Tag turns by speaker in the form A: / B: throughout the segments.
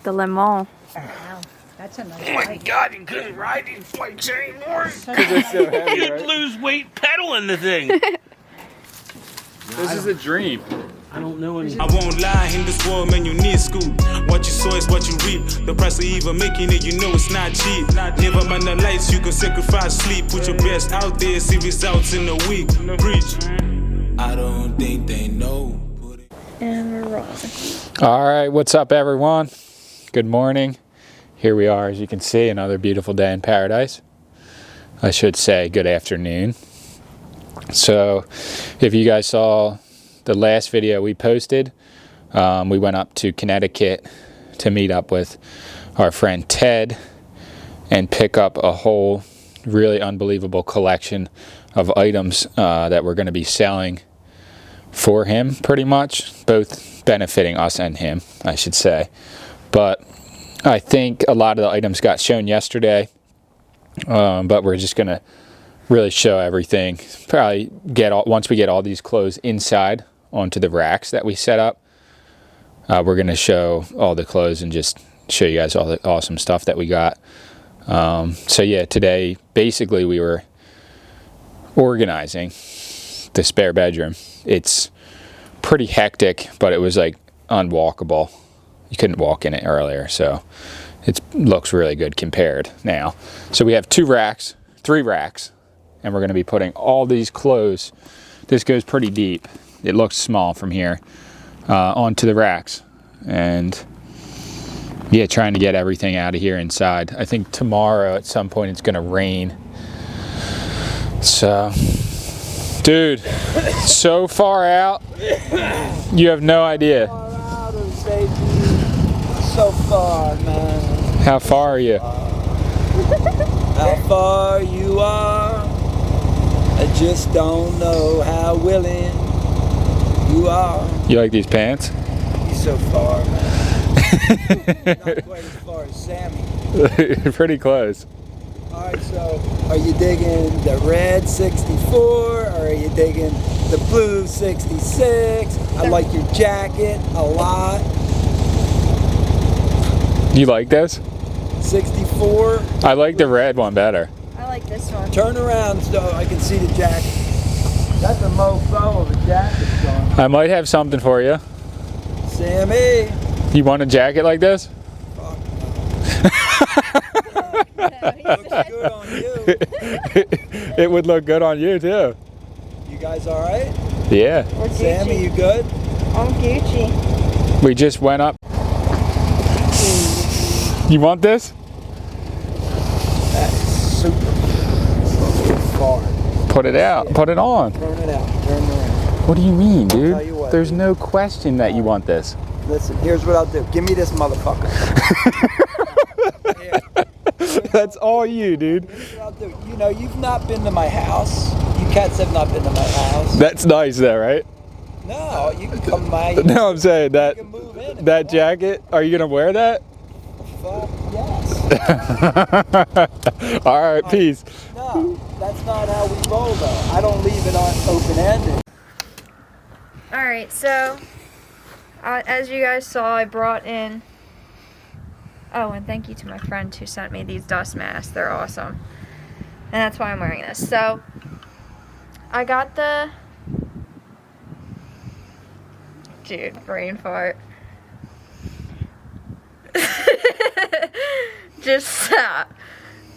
A: The Le Mans.
B: Wow, that's a nice
C: Oh my
B: bike.
C: God, you couldn't ride these bikes anymore.
D: Because it's so heavy,
C: You'd
D: right?
C: lose weight pedaling the thing.
D: This is a dream.
C: I don't know any.
E: I won't lie, in this world, man, you need school. What you sow is what you reap. The price of even making it, you know it's not cheap. Never mind the lights, you can sacrifice sleep. Put your best out there, see results in a week. Preach. I don't think they know.
A: And we're rolling.
D: All right, what's up, everyone? Good morning. Here we are, as you can see, another beautiful day in paradise. I should say good afternoon. So, if you guys saw the last video we posted, we went up to Connecticut to meet up with our friend Ted and pick up a whole really unbelievable collection of items that we're going to be selling for him, pretty much, both benefiting us and him, I should say. But I think a lot of the items got shown yesterday, but we're just going to really show everything. Probably once we get all these clothes inside onto the racks that we set up, we're going to show all the clothes and just show you guys all the awesome stuff that we got. So yeah, today basically we were organizing the spare bedroom. It's pretty hectic, but it was like unwalkable. You couldn't walk in it earlier, so it looks really good compared now. So we have 3 racks, and we're going to be putting all these clothes. This goes pretty deep. It looks small from here, onto the racks, and yeah, trying to get everything out of here inside. I think tomorrow at some point it's gonna rain. So, dude, so far out, you have no idea.
F: So far, man.
D: How far are you?
F: How far you are, I just don't know how willing you are.
D: You like these pants?
F: He's so far, man. Not quite as far as Sammy.
D: Pretty close.
F: Alright, so are you digging the red 64 or are you digging the blue 66? I like your jacket a lot.
D: You like this?
F: 64.
D: I like the red one better.
A: I like this one.
F: Turn around so I can see the jacket. That's a mofo of a jacket, son.
D: I might have something for you.
F: Sammy.
D: You want a jacket like this?
F: Fuck no. Looks good on you.
D: It would look good on you too.
F: You guys all right?
D: Yeah.
A: We're
F: Sammy,
A: Gucci.
F: you good?
A: I'm Gucci.
D: We just went up. You want this?
F: That's super far.
D: Put it out. Put it on.
F: Turn it out. Turn it around.
D: What do you mean, dude?
F: tell you what,
D: There's
F: dude.
D: no question that you want this.
F: Listen, here's what I'll do. Give me this motherfucker. Here.
D: That's all you, dude.
F: Here's what I'll do. You know, you've not been to my house. You cats have not been to my house.
D: That's nice though, right?
F: No, you can come by.
D: No, I'm saying
F: You
D: that
F: can move in. if
D: that
F: you
D: jacket, are you gonna wear that?
F: want. Fuck yes.
D: All right, peace.
F: No, that's not how we roll though. I don't leave it on open-ended.
A: Alright, so as you guys saw, I brought in. Oh, and thank you to my friend who sent me these dust masks. They're awesome. And that's why I'm wearing this. So, I got the. Dude, brain fart. Just stop.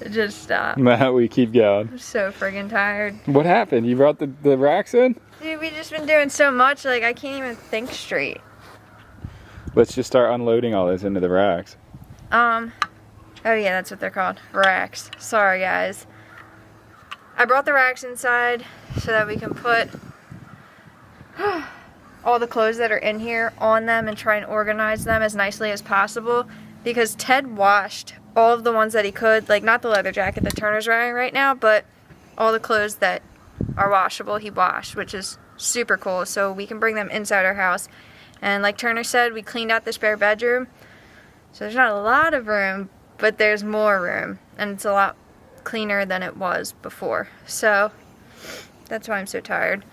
A: Just stop.
D: No, we keep going.
A: I'm so friggin' tired.
D: What happened? You brought the racks in?
A: Dude, we just been doing so much, like, I can't even think straight.
D: Let's just start unloading all this into the racks.
A: Oh yeah, that's what they're called. Racks. Sorry, guys. I brought the racks inside so that we can put all the clothes that are in here on them and try and organize them as nicely as possible, because Ted washed all of the ones that he could, like not the leather jacket that Turner's wearing right now, but all the clothes that are washable he washed, which is super cool, so we can bring them inside our house. And like Turner said, we cleaned out the spare bedroom, so there's not a lot of room, but there's more room, and it's a lot cleaner than it was before. So that's why I'm so tired.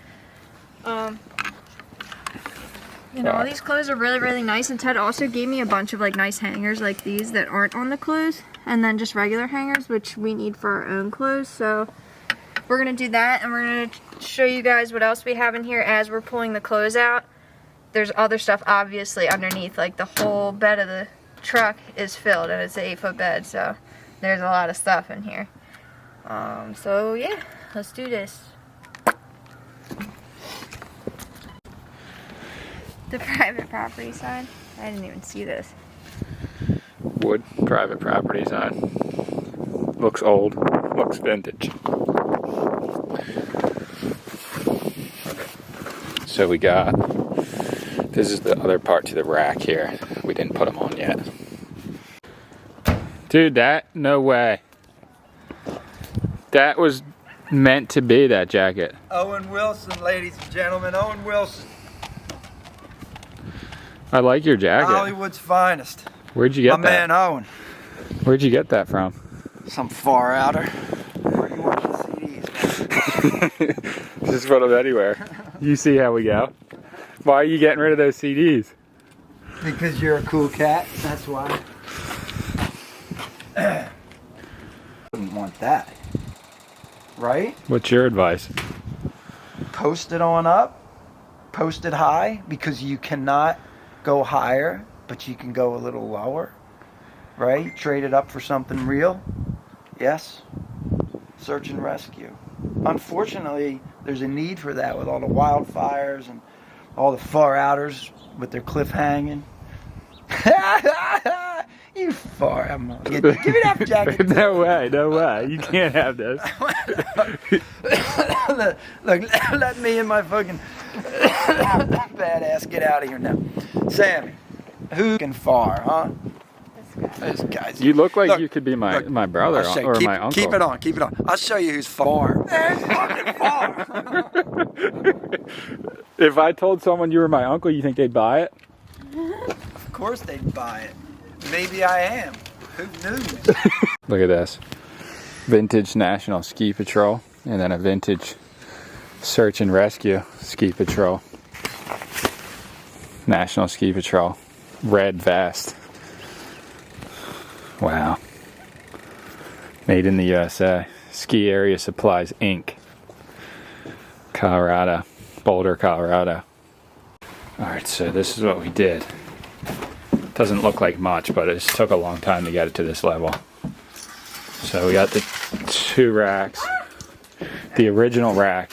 A: You know, all these clothes are really, really nice, and Ted also gave me a bunch of like nice hangers like these that aren't on the clothes, and then just regular hangers, which we need for our own clothes. So we're gonna do that, and we're gonna show you guys what else we have in here as we're pulling the clothes out. There's other stuff obviously underneath, like the whole bed of the truck is filled, and it's an 8-foot bed, so there's a lot of stuff in here. So yeah, let's do this. The private property sign. I didn't even see this.
D: Wood private property sign. Looks old. Looks vintage. So we got, this is the other part to the rack here. We didn't put them on yet. Dude, no way. That was meant to be that jacket.
F: Owen Wilson, ladies and gentlemen, Owen Wilson.
D: I like your jacket.
F: Hollywood's finest.
D: Where'd you get that?
F: My man Owen.
D: Where'd you get that from?
F: Some far outer. Where do you watch the CDs, man?
D: Just put them anywhere. You see how we go. Why are you getting rid of those CDs?
F: Because you're a cool cat, that's why. Wouldn't want that. Right?
D: What's your advice?
F: Post it on up. Post it high, because you cannot go higher, but you can go a little lower. Right? Trade it up for something real. Yes. Search and rescue. Unfortunately, there's a need for that with all the wildfires and all the far outers with their cliff hanging. You far out. Give me that jacket.
D: No way, no way. You can't have this.
F: Look, let me and my fucking badass get out of here now. Sammy, who can far, huh? This guy's.
D: You look like you could be my brother or my uncle.
F: Keep it on, keep it on. I'll show you who's far. There's fucking far.
D: If I told someone you were my uncle, you think they'd buy it?
F: Of course they'd buy it. Maybe I am. Who knew?
D: Look at this. Vintage National Ski Patrol, and then a vintage Search and Rescue Ski Patrol. National Ski Patrol. Red vest. Wow. Made in the USA. Ski Area Supplies, Inc. Colorado. Boulder, Colorado. Alright, so this is what we did. Doesn't look like much, but it took a long time to get it to this level. So we got the 2 racks. The original rack.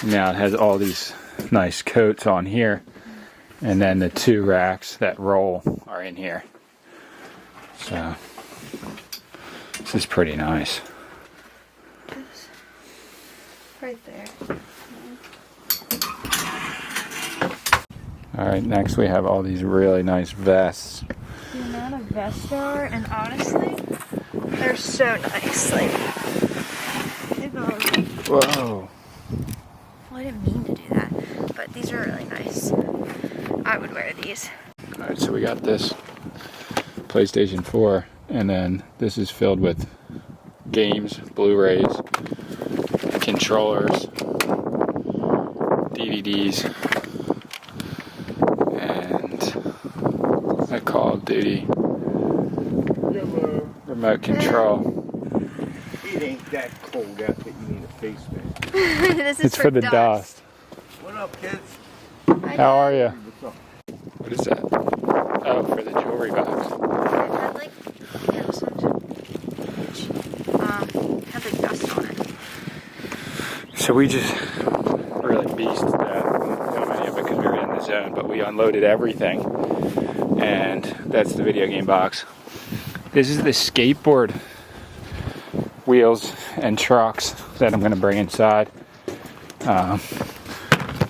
D: Now it has all these nice coats on here. And then the 2 racks that roll are in here. So this is pretty nice.
A: Right there.
D: Alright, next we have all these really nice vests.
A: The amount of vests there are, and honestly, they're so nice. Like, look at all of them.
D: Whoa.
A: Well, I didn't mean to do that, but these are really nice. I would wear these.
D: Alright, so we got this PlayStation 4, and then this is filled with games, Blu-rays, controllers, DVDs, and a Call of Duty remote control.
C: It ain't that cold out that you need a face mask.
A: This is
D: It's for the dust.
F: What up, kids?
D: How are you? What is that? Oh, for the jewelry box.
A: Had like dust on it.
D: So we just really beasted that. So many of it because we were in the zone, but we unloaded everything. And that's the video game box. This is the skateboard wheels and trucks that I'm going to bring inside. But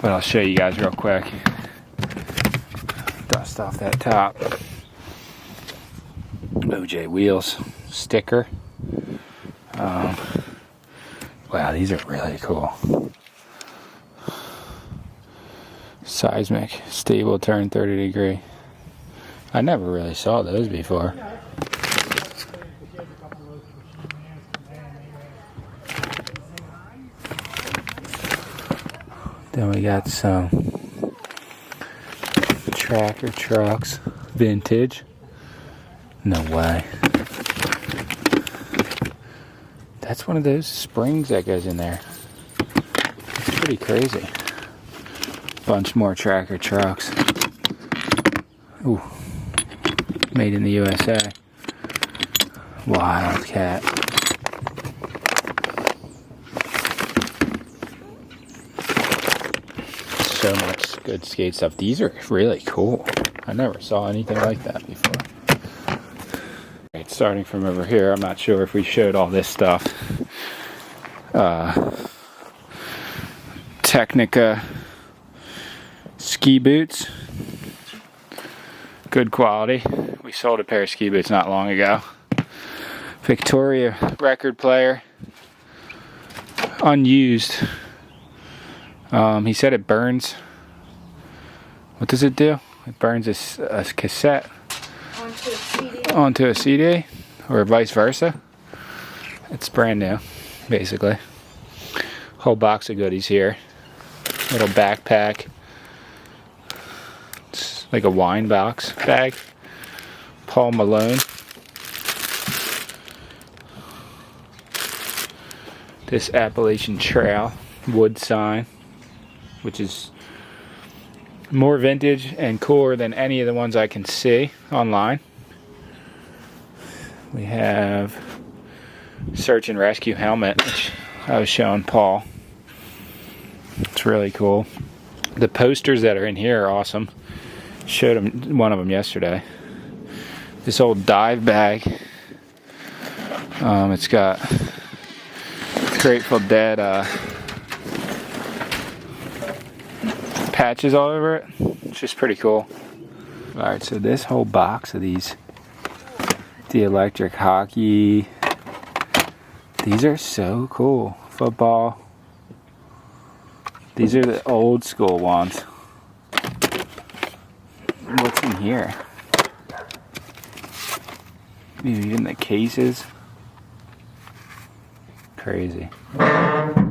D: I'll show you guys real quick. Dust off that top. OJ wheels sticker. Wow, these are really cool. Seismic, stable turn 30 degree. I never really saw those before. Then we got some tracker trucks, vintage. No way. That's one of those springs that goes in there. It's pretty crazy. Bunch more tracker trucks. Ooh. Made in the USA. Wildcat. So much good skate stuff. These are really cool. I never saw anything like that before. Right, starting from over here, I'm not sure if we showed all this stuff. Technic Ski Boots. Good quality. We sold a pair of ski boots not long ago. Victoria record player. Unused. He said it burns. What does it do? It burns a cassette onto a CD, or vice versa. It's brand new, basically. Whole box of goodies here. Little backpack. It's like a wine box bag. Paul Malone. This Appalachian Trail wood sign, which is more vintage and cooler than any of the ones I can see online. We have search and rescue helmet, which I was showing Paul. It's really cool. The posters that are in here are awesome. Showed him one of them yesterday. This old dive bag. It's got Grateful Dead patches all over it. It's just pretty cool. Alright, so this whole box of these, the electric hockey, these are so cool. Football. These are the old school ones. What's in here? Even the cases. Crazy.
G: Oh.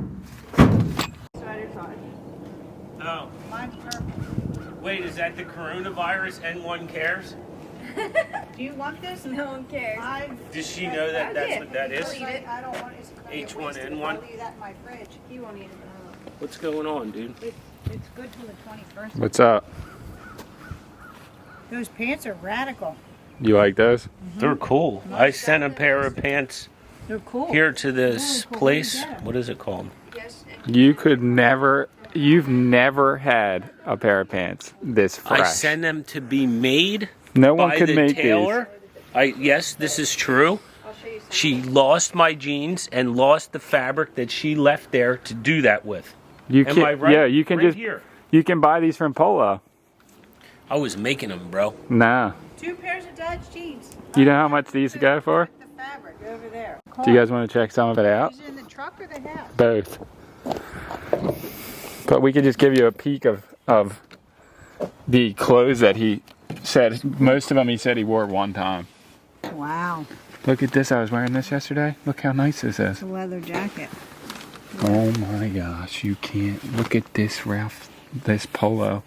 G: Wait, is that the coronavirus N1 cares?
B: Do you want this?
A: No one cares.
G: Does she know that that's what that is?
B: I don't want it.
G: H1N1?
B: I'll leave that in my fridge.
A: You won't eat it.
G: What's going on, dude?
B: It's good till the 21st.
D: What's up?
B: Those pants are radical.
D: You like those?
G: They're cool. I sent a pair of pants
B: They're cool.
G: here to this
B: cool.
G: place.
B: Yeah.
G: What is it called?
A: Yes.
D: You could never, you've never had a pair of pants this fresh.
G: I sent them to be made
D: No one
G: by
D: could
G: the
D: make
G: tailor. Yes, this is true.
A: I'll show you some.
G: She lost my jeans and lost the fabric that she left there to do that with.
D: You
G: Am
D: can,
G: I right?
D: yeah, you can
G: Right
D: just,
G: here.
D: you can buy these from Polo.
G: I was making them, bro.
D: Nah.
B: 2 pairs of Dodge jeans.
D: You know how much these go for?
B: The fabric over there.
D: Do you guys want to check some of it out?
B: Is it in the truck or the house?
D: Both. But we could just give you a peek of the clothes that he said. Most of them he said he wore one time.
B: Wow.
D: Look at this. I was wearing this yesterday. Look how nice this is.
B: It's a leather jacket.
D: Oh my gosh. You can't. Look at this, Ralph. This polo.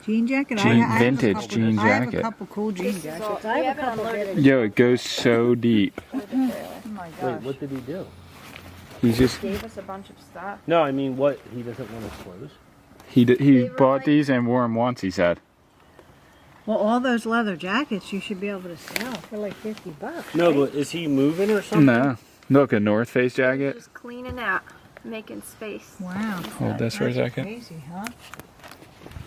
B: Jean jacket?
D: Vintage
B: have a couple,
D: jean
B: I have
D: jacket.
B: a couple cool jean jackets. I
A: We
B: have a
A: haven't
B: couple
A: unloaded
B: of
D: Yo, it goes so deep.
B: Oh my gosh.
G: What did he do?
D: He's just,
A: Gave us a bunch of stuff.
G: No, I mean, what? He doesn't want his clothes?
D: he
A: They were
D: bought
A: like-
D: these and wore them once, he said.
B: Well, all those leather jackets you should be able to sell for like $50.
G: No,
B: right?
G: but is he moving or something?
D: No. Look, a North Face jacket.
A: Just cleaning out, making space.
B: Wow.
D: Hold this for a
B: That's
D: second.
B: Crazy, huh?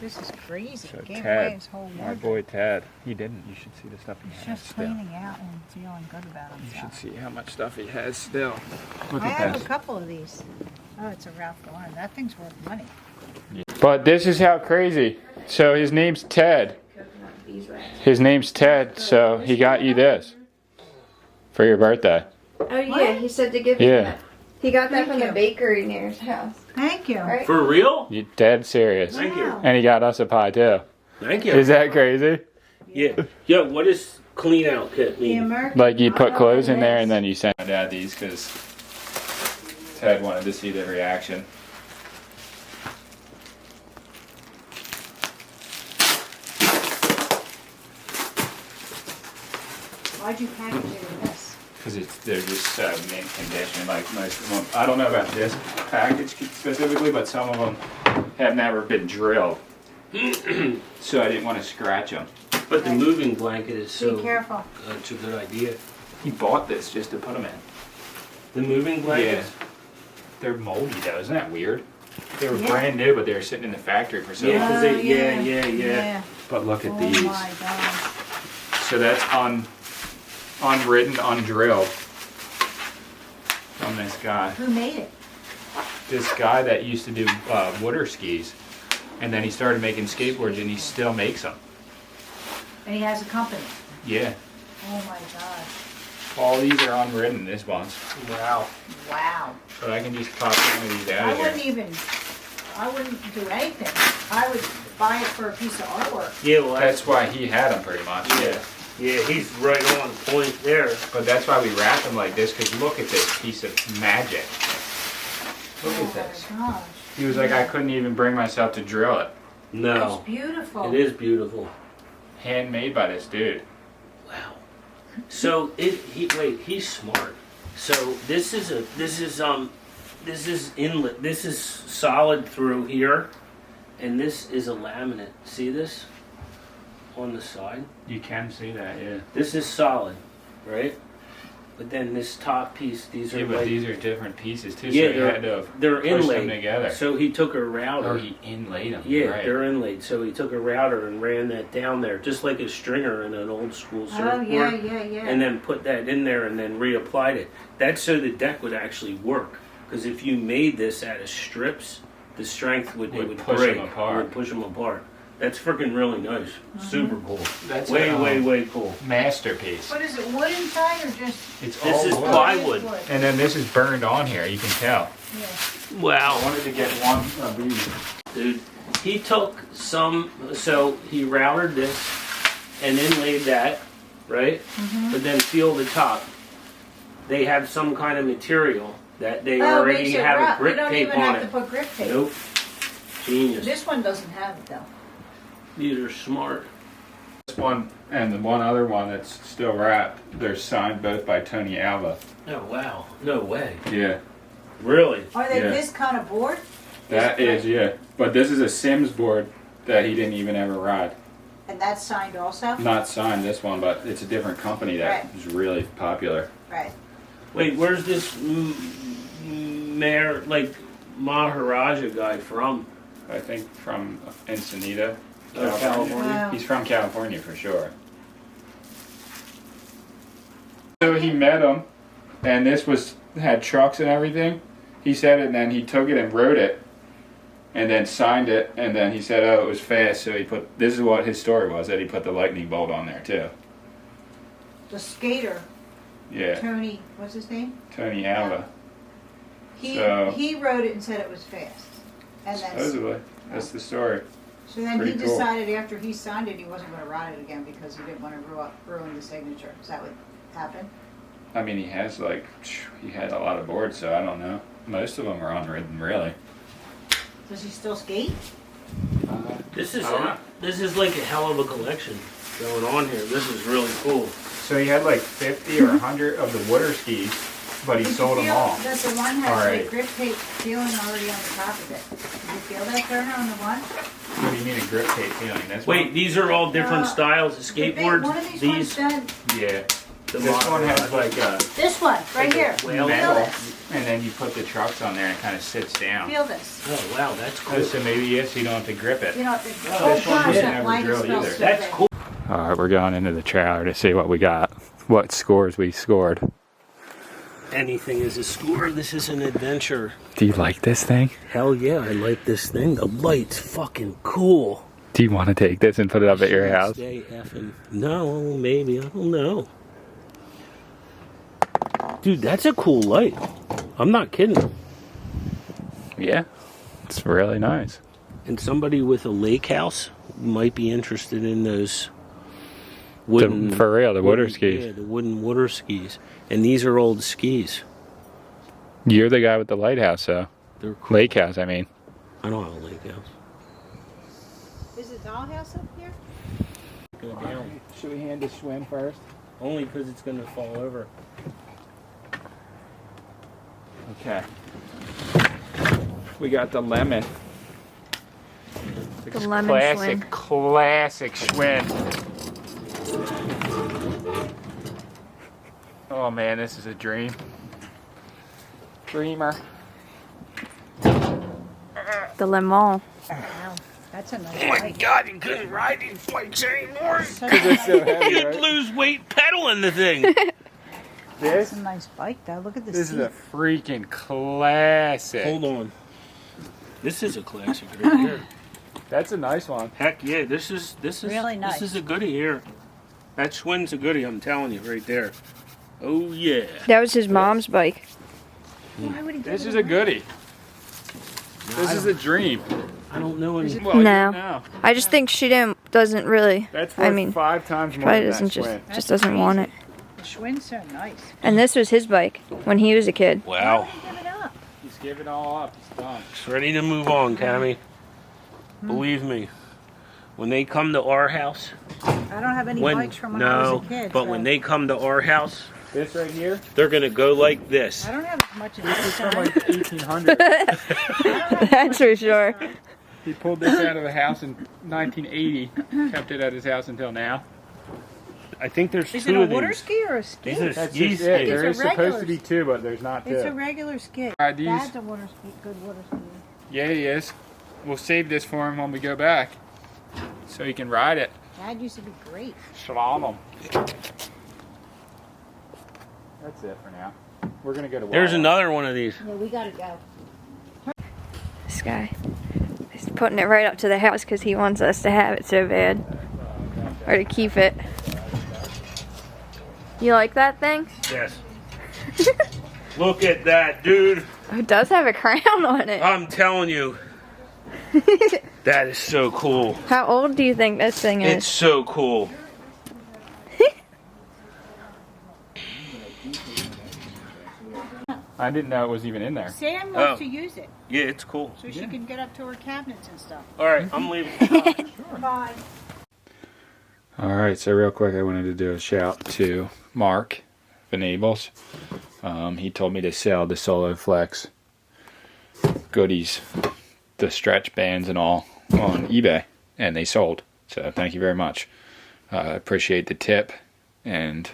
B: This is crazy.
D: So
B: Gave away
D: Ted,
B: his whole
D: my
B: wardrobe.
D: boy Ted, he didn't. You should see the stuff he
B: He's
D: has
B: just
D: still.
B: cleaning out and feeling good about
D: You should
B: himself.
D: see how much stuff he has still. Look
B: I
D: at
B: have
D: this.
B: a couple of these. Oh, it's a Ralph Lauren. That thing's worth money.
D: But this is how crazy. So his name's Ted. His name's Ted, so he got you this for your birthday.
A: Oh yeah, he said to give you
D: Yeah.
A: that. He got that
B: Thank
A: from
B: you.
A: the bakery near his house.
B: Thank you.
A: Right?
G: For real?
D: You dead serious.
G: Thank you.
D: And he got us a pie too.
G: Thank you.
D: Is that crazy?
G: Yeah. Yo, what does clean out kit
B: The
G: mean?
B: American.
D: Like you put
B: Oh,
D: clothes in there
B: yes.
D: and then you send my dad these because Ted wanted to see the reaction.
B: Why'd you package it in this?
D: Because they're just so mint condition. Like most of them, I don't know about this package specifically, but some of them have never been drilled. So I didn't want to scratch them.
G: But the moving blanket is so.
B: Be careful.
G: It's a good idea.
D: He bought this just to put them in.
G: The moving blankets.
D: Yeah. They're moldy though, isn't that weird? They were
B: Yeah.
D: brand new, but they were sitting in the factory for so
G: Yeah,
D: long.
G: 'cause they- yeah.
D: But look at
B: Oh
D: these.
B: my God.
D: So that's unridden, undrilled from this guy.
B: Who made it?
D: This guy that used to do water skis, and then he started making skateboards, and he still makes them.
B: And he has a company.
D: Yeah.
B: Oh my gosh.
D: All these are unridden, this one's.
G: Wow.
B: Wow.
D: But I can just pop one of these out of here.
B: I wouldn't do anything. I would buy it for a piece of artwork.
G: Yeah, well,
D: That's why he had them pretty much, yeah.
G: yeah, he's right on point there.
D: But that's why we wrap them like this, because look at this piece of magic. Look
B: Oh
D: at this.
B: my gosh.
D: He was like, I couldn't even bring myself to drill it.
G: No,
B: It's beautiful.
G: it is beautiful.
D: Handmade by this dude.
G: Wow. So he's smart. So this is inlet. This is solid through here, and this is a laminate. See this on the side?
D: You can see that, yeah.
G: This is solid, right? But then this top piece, these are
D: Yeah, but
G: like,
D: these are different pieces too,
G: yeah,
D: so he had to
G: they're
D: push
G: inlaid
D: them together.
G: So he took a router.
D: Oh, he inlaid them.
G: Yeah,
D: right.
G: they're inlaid. So he took a router and ran that down there, just like a stringer in an old school surfboard.
B: Oh, yeah.
G: And then put that in there and then reapplied it. That's so the deck would actually work. Because if you made this out of strips, the strength would
D: push
G: break.
D: them apart.
G: It would push them apart. That's freaking really nice. Super cool.
D: That's
G: way cool.
D: masterpiece.
B: What is it, wood inside or just?
D: It's
G: This
D: all
G: is
D: wood.
G: plywood.
D: And then this is burned on here, you can tell.
B: Yeah.
G: Wow.
D: I wanted to get one of these.
G: Dude, he took some, so he routed this and inlaid that, right? But then feel the top. They have some kind of material that they already
B: makes it
G: have
B: rough.
G: a grip
B: You don't
G: tape
B: even
G: on
B: have to
G: it.
B: put grip tape.
G: Nope. Genius.
B: This one doesn't have it though.
G: These are smart.
D: This one and the one other one that's still wrapped, they're signed both by Tony Alva.
G: Oh, wow. No way.
D: Yeah.
G: Really?
B: Are they
D: Yeah.
B: this kind of board?
D: That is, yeah. But this is a Sims board that he didn't even ever ride.
B: And that's signed also?
D: Not signed this one, but it's a different company that
B: Right.
D: is really popular.
B: Right.
G: Wait, where's this mayor, like, Maharaja guy from?
D: I think from Encinitas,
G: Oh, California.
B: Wow.
D: He's from California for sure. So he met him, and this had trucks and everything. He said it, and then he took it and wrote it, and then signed it, and then he said, oh, it was fast, so he put, this is what his story was, that he put the lightning bolt on there too.
B: The skater,
D: Yeah,
B: Tony, what's his name?
D: Tony Alva.
B: He wrote it and said it was fast. And that's,
D: Supposedly, that's the story.
B: so then he
D: pretty cool.
B: decided after he signed it he wasn't going to ride it again because he didn't want to ruin the signature. Is that what happened?
D: I mean, he had a lot of boards, so I don't know. Most of them are unridden, really.
B: Does he still skate?
G: This is
D: I don't know.
G: this is like a hell of a collection going on here. This is really cool.
D: So he had like 50 or 100 of the water skis, but he
B: Did you
D: sold them
B: feel-
D: all.
B: Does the one has
D: Alright.
B: like grip tape feeling already on the top of it? Did you feel that, Turner, on the one?
D: What do you mean a grip tape feeling? That's
G: Wait, these are all different styles of
B: The big-
G: skateboards.
B: One of these ones done.
D: Yeah.
G: the
D: This one has
G: Maharaja.
D: like a
B: This one, right here.
G: whale
B: Feel
D: metal,
B: this.
D: and then you put the trucks on there and it kind of sits down.
B: Feel this.
G: Oh wow, that's cool.
D: Oh, so maybe yes, you don't have to grip it.
B: You know, the,
D: this
B: oh
D: one
B: gosh,
D: wasn't
B: that
D: ever
B: light
D: drilled
B: smells
D: either.
B: so
G: That's
B: good.
G: cool.
D: All right, we're going into the trailer to see what we got, what scores we scored.
G: Anything is a score. This is an adventure.
D: Do you like this thing?
G: Hell yeah, I like this thing. The light's fucking cool.
D: Do you want to take this and put it up at your house?
G: Stay effing. No, maybe. I don't know. Dude, that's a cool light. I'm not kidding.
D: Yeah, it's really nice.
G: And somebody with a lake house might be interested in those wooden...
D: For real, the water
G: wooden-
D: skis.
G: Yeah, the wooden water skis. And these are old skis.
D: You're the guy with the lighthouse, though.
G: They're cool.
D: Lake house, I mean.
G: I don't have a lake house.
B: Is it Dollhouse up here?
G: Go down.
D: Should we hand the swim first?
G: Only because it's going to fall over.
D: Okay. We got the lemon.
A: The lemon swing.
D: Classic Schwinn. Oh man, this is a dream. Dreamer.
A: The lemon.
B: Wow, that's a nice
G: Oh my
B: bike.
G: God, you couldn't ride these bikes anymore.
D: It's so heavy,
G: You'd
D: right?
G: lose weight pedaling the thing.
B: That's a nice bike, though. Look at the
D: This
B: seat.
D: is a freaking classic.
G: Hold on. This is a classic right here.
D: That's a nice one.
G: Heck yeah, this is
B: Really nice.
G: This is a goodie here. That Schwinn's a goodie, I'm telling you, right there. Oh yeah.
A: That was his mom's bike.
B: Why would he give
D: This
B: it
D: is
B: away?
D: a goodie. This is a dream.
G: I don't know any.
D: Well,
A: No.
D: you know.
A: I just think she doesn't really.
D: That's worth
A: I mean,
D: 5 times more
A: probably
D: than
A: doesn't
D: that Schwinn.
A: just doesn't want it.
B: The Schwinn's so nice.
A: And this was his bike when he was a kid.
B: Why
G: Wow.
B: would he give it up?
D: He's giving all up. He's done.
G: It's ready to move on, Cammy. Believe me. When they come to our house,
B: I don't have any bikes from when I was a kid.
G: but
B: so
G: when they come to our house,
D: This right here,
G: they're gonna go like this.
B: I don't have as much as this
D: from
B: time.
D: like the 1800s.
A: That's for sure.
D: He pulled this out of a house in 1980, kept it at his house until now.
G: I think there's
B: Is it
G: two
B: a
G: of
B: water
G: these.
B: ski or a ski?
G: These are
D: That's
G: ski
D: just it.
G: skis.
D: There
B: It's
D: is
B: a
D: supposed
B: regular
D: to be 2, but there's not 2.
B: It's a regular ski.
D: Ride these?
B: Dad's a water ski, good water skier.
D: Yeah, he is. We'll save this for him when we go back, so he can ride it.
B: Dad used to be great.
D: Slalom. That's it for now. We're gonna go to.
G: There's
D: Wawa.
G: another one of these.
B: Yeah, we gotta go.
A: This guy. He's putting it right up to the house because he wants us to have it so bad. Or to keep it. You like that thing?
G: Yes. Look at that, dude.
A: Oh, it does have a crown on it.
G: I'm telling you. That is so cool.
A: How old do you think this thing is?
G: It's so cool.
D: I didn't know it was even in there.
B: Sam wants
G: Oh.
B: to use it
G: Yeah, it's cool.
B: so she can get up to her cabinets and stuff.
G: All right, I'm leaving.
B: Bye.
D: All right, so real quick, I wanted to do a shout to Mark Venables. He told me to sell the Solo Flex goodies, the stretch bands and all, on eBay, and they sold. So thank you very much. I appreciate the tip, and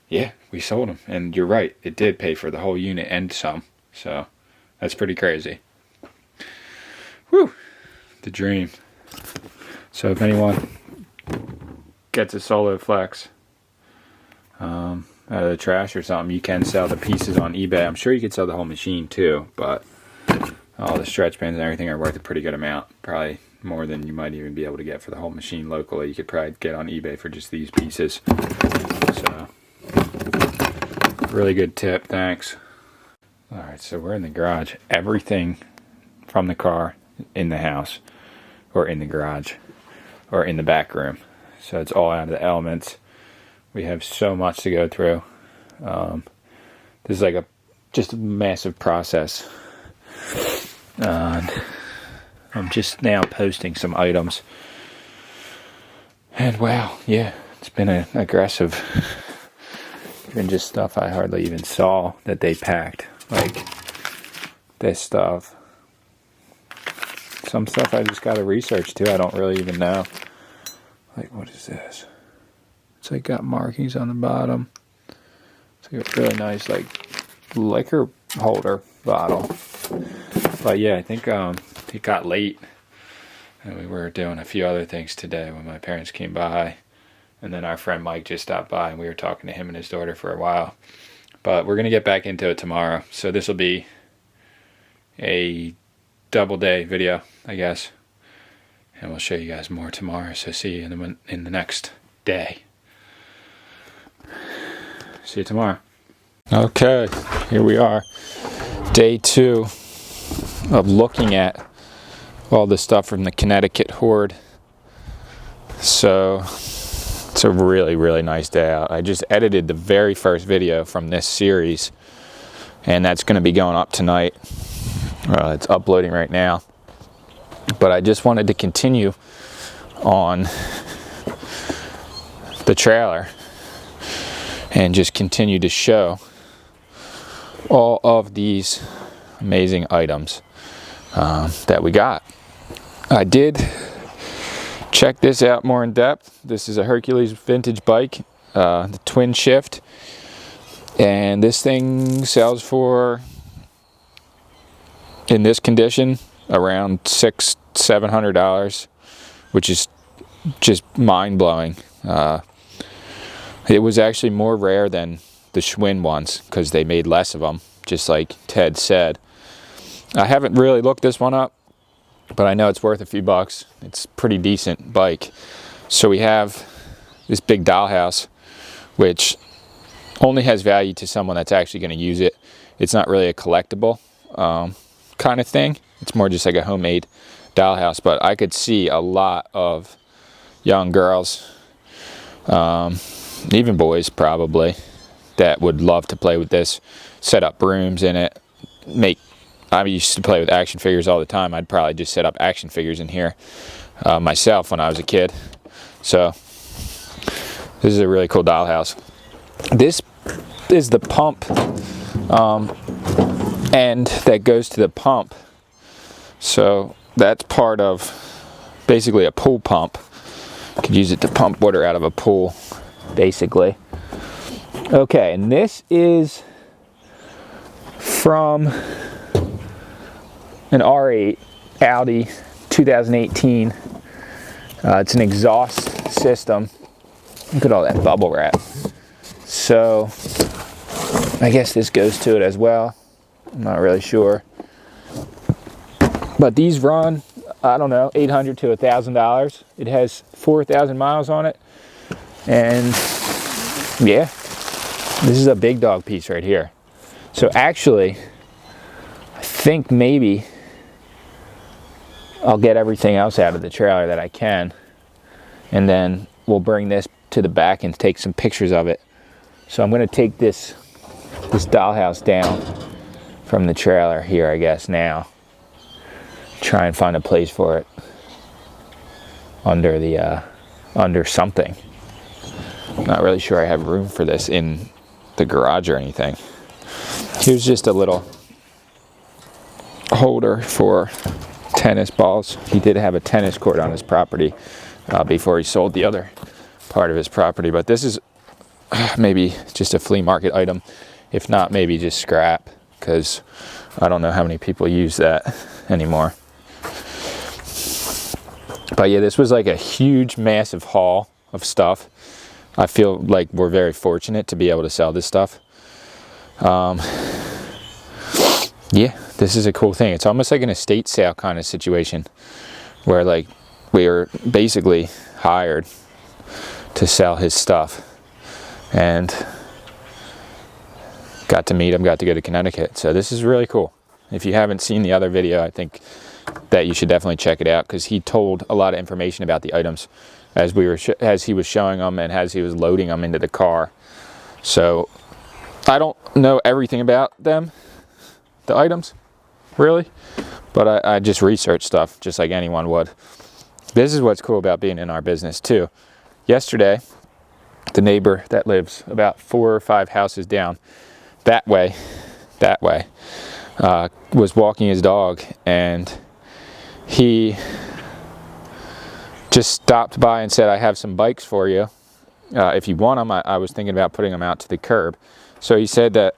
D: yeah, we sold them. And you're right, it did pay for the whole unit and some. So that's pretty crazy. Whew, the dream. So if anyone gets a Solo Flex out of the trash or something, you can sell the pieces on eBay. I'm sure you could sell the whole machine too, but all the stretch bands and everything are worth a pretty good amount. Probably more than you might even be able to get for the whole machine locally. You could probably get on eBay for just these pieces. So, really good tip, thanks. Alright, so we're in the garage. Everything from the car in the house, or in the garage, or in the back room. So it's all out of the elements. We have so much to go through. This is like just a massive process. And I'm just now posting some items. And wow, yeah, it's been an aggressive. Even just stuff I hardly even saw that they packed. Like this stuff. Some stuff I just got to research too. I don't really even know. Like, what is this? It's like got markings on the bottom. It's like a really nice like liquor holder bottle. But yeah, I think it got late, and we were doing a few other things today when my parents came by, and then our friend Mike just stopped by, and we were talking to him and his daughter for a while. But we're gonna get back into it tomorrow, so this will be a double day video, I guess, and we'll show you guys more tomorrow. So see you in the next day. See you tomorrow. Okay, here we are, day 2 of looking at all the stuff from the Connecticut Hoard. So it's a really, really nice day out. I just edited the very first video from this series, and that's going to be going up tonight. It's uploading right now, but I just wanted to continue on the trailer and just continue to show all of these amazing items that we got. I did check this out more in depth. This is a Hercules vintage bike, the twin shift, and this thing sells for, in this condition, around $600-700, which is just mind-blowing. It was actually more rare than the Schwinn ones because they made less of them, just like Ted said. I haven't really looked this one up, but I know it's worth a few bucks. It's a pretty decent bike. So we have this big Dollhouse, which only has value to someone that's actually going to use it. It's not really a collectible kind of thing. It's more just like a homemade Dollhouse, but I could see a lot of young girls, even boys probably, that would love to play with this, set up rooms in it. I used to play with action figures all the time. I'd probably just set up action figures in here myself when I was a kid. So this is a really cool Dollhouse. This is the pump end that goes to the pump. So that's part of basically a pool pump. You could use it to pump water out of a pool, basically. Okay, and this is from an R8 Audi 2018. It's an exhaust system. Look at all that bubble wrap. So I guess this goes to it as well. I'm not really sure. But these run, I don't know, $800 to $1,000. It has 4,000 miles on it. And yeah, this is a big dog piece right here. So actually, I think maybe I'll get everything else out of the trailer that I can. And then we'll bring this to the back and take some pictures of it. So I'm going to take this Dollhouse down from the trailer here, I guess, now. Try and find a place for it under the under something. Not really sure I have room for this in the garage or anything. Here's just a little holder for tennis balls. He did have a tennis court on his property before he sold the other part of his property, but this is maybe just a flea market item. If not, maybe just scrap, because I don't know how many people use that anymore. But yeah, this was like a huge, massive haul of stuff. I feel like we're very fortunate to be able to sell this stuff. Yeah, this is a cool thing. It's almost like an estate sale kind of situation where like we were basically hired to sell his stuff, and got to meet him, got to go to Connecticut. So this is really cool. If you haven't seen the other video, I think that you should definitely check it out, because he told a lot of information about the items as he was showing them and as he was loading them into the car. So I don't know everything about them, the items, really, but I just research stuff just like anyone would. This is what's cool about being in our business too. Yesterday, the neighbor that lives about 4 or 5 houses down that way, was walking his dog, and he just stopped by and said, "I have some bikes for you. If you want them." I was thinking about putting them out to the curb. So he said that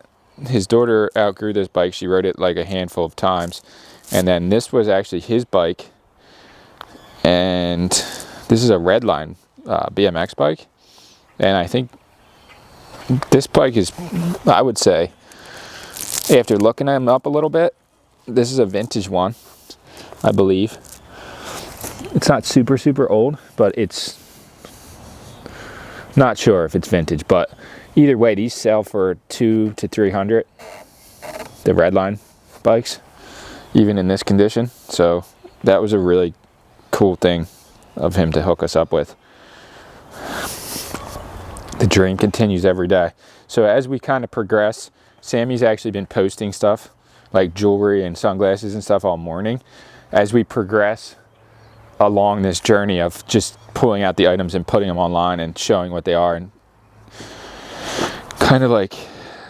D: his daughter outgrew this bike. She rode it like a handful of times. And then this was actually his bike. And this is a Redline Bmx bike. And I think this bike is, I would say, after looking him up a little bit, this is a vintage one, I believe. It's not super, super old, but it's not sure if it's vintage. But either way, these sell for $200 to $300, the Redline bikes, even in this condition. So that was a really cool thing of him to hook us up with. The dream continues every day. So as we kind of progress, Sammy's actually been posting stuff like jewelry and sunglasses and stuff all morning. As we progress along this journey of just pulling out the items and putting them online and showing what they are and kind of like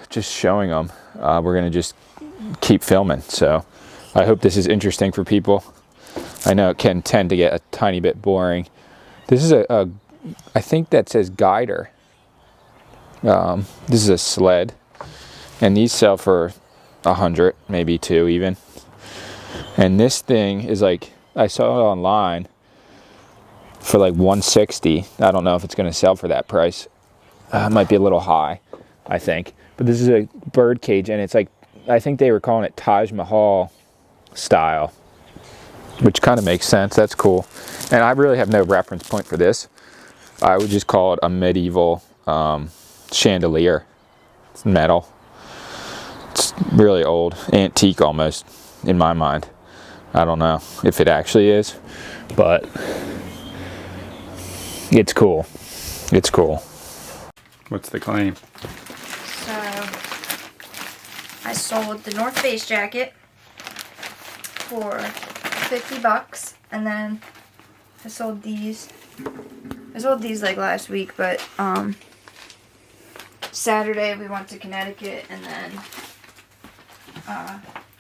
D: just showing them. We're gonna just keep filming, so I hope this is interesting for people. I know it can tend to get a tiny bit boring. This is I think that says guider. This is a sled, and these sell for 100, maybe 2 even. And this thing is like, I saw it online for like 160. I don't know if it's going to sell for that price. It might be a little high, I think. But this is a bird cage, and it's like, I think they were calling it Taj Mahal style, which kind of makes sense. That's cool. And I really have no reference point for this. I would just call it a medieval chandelier. It's metal. It's really old, antique almost, in my mind. I don't know if it actually is, but it's cool. It's cool. What's the claim?
A: So I sold the North Face jacket for $50, and then I sold these. I sold these like last week, but Saturday we went to Connecticut, and then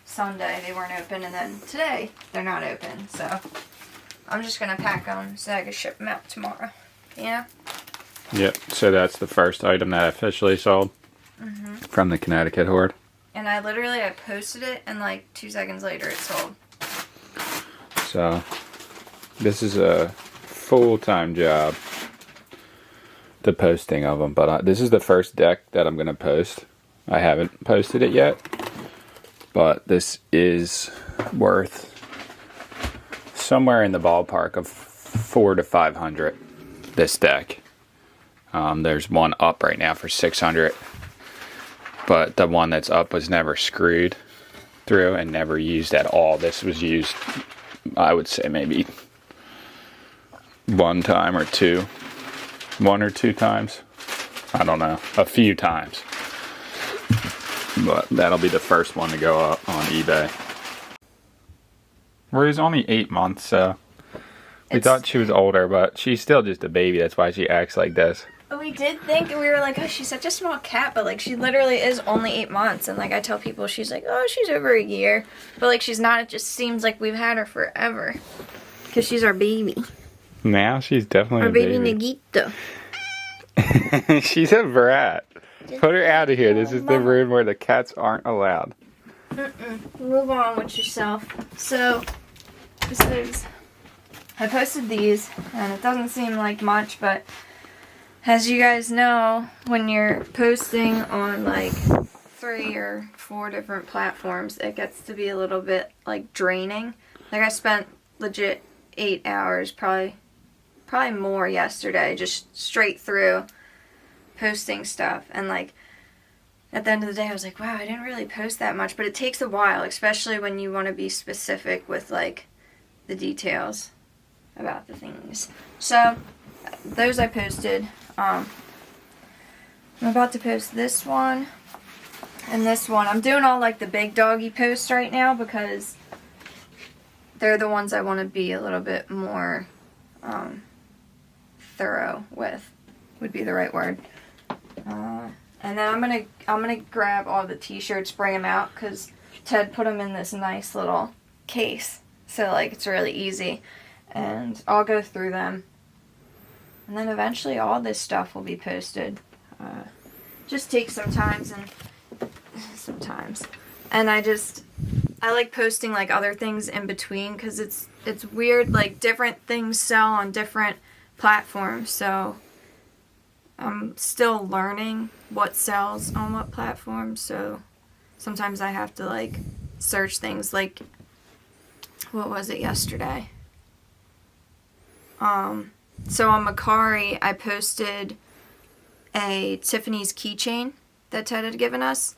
A: Sunday they weren't open, and then today they're not open. So I'm just gonna pack them so I can ship them out tomorrow. Yeah.
D: Yep. So that's the first item that I officially sold from the Connecticut Hoard.
A: And I posted it, and like 2 seconds later it sold.
D: So this is a full-time job, the posting of them, but this is the first deck that I'm going to post. I haven't posted it yet, but this is worth somewhere in the ballpark of 400 to 500, this deck. There's one up right now for 600, but the one that's up was never screwed through and never used at all. This was used, I would say, maybe 1 time or 2. 1 or 2 times. I don't know. A few times. But that'll be the first one to go up on eBay. Ray's only 8 months, so we thought she was older, but she's still just a baby. That's why she acts like this.
A: We did think, and we were like, oh, she's such a small cat, but like she literally is only 8 months, and like I tell people, she's like, oh, she's over a year, but like she's not. It just seems like we've had her forever, because she's our baby.
D: Now she's definitely
A: Our
D: a
A: baby Nagito.
D: She's a brat. Put her out of here. This is the room where the cats aren't allowed.
A: Move on with yourself. So, this is, I posted these, and it doesn't seem like much, but as you guys know, when you're posting on like 3 or 4 different platforms, it gets to be a little bit like draining. Like I spent legit 8 hours, probably more yesterday, just straight through posting stuff. And like at the end of the day I was like, wow, I didn't really post that much, but it takes a while, especially when you want to be specific with like the details about the things. So those I posted. I'm about to post this one and this one. I'm doing all like the big doggy posts right now because they're the ones I want to be a little bit more thorough with, would be the right word. And then I'm gonna grab all the t-shirts, bring them out, because Ted put them in this nice little case, so like it's really easy, and I'll go through them, and then eventually all this stuff will be posted. Just takes sometimes, and I like posting like other things in between, because it's weird, like different things sell on different platforms, so I'm still learning what sells on what platform, so sometimes I have to like search things. Like, what was it yesterday? So on Macari, I posted a Tiffany's keychain that Ted had given us,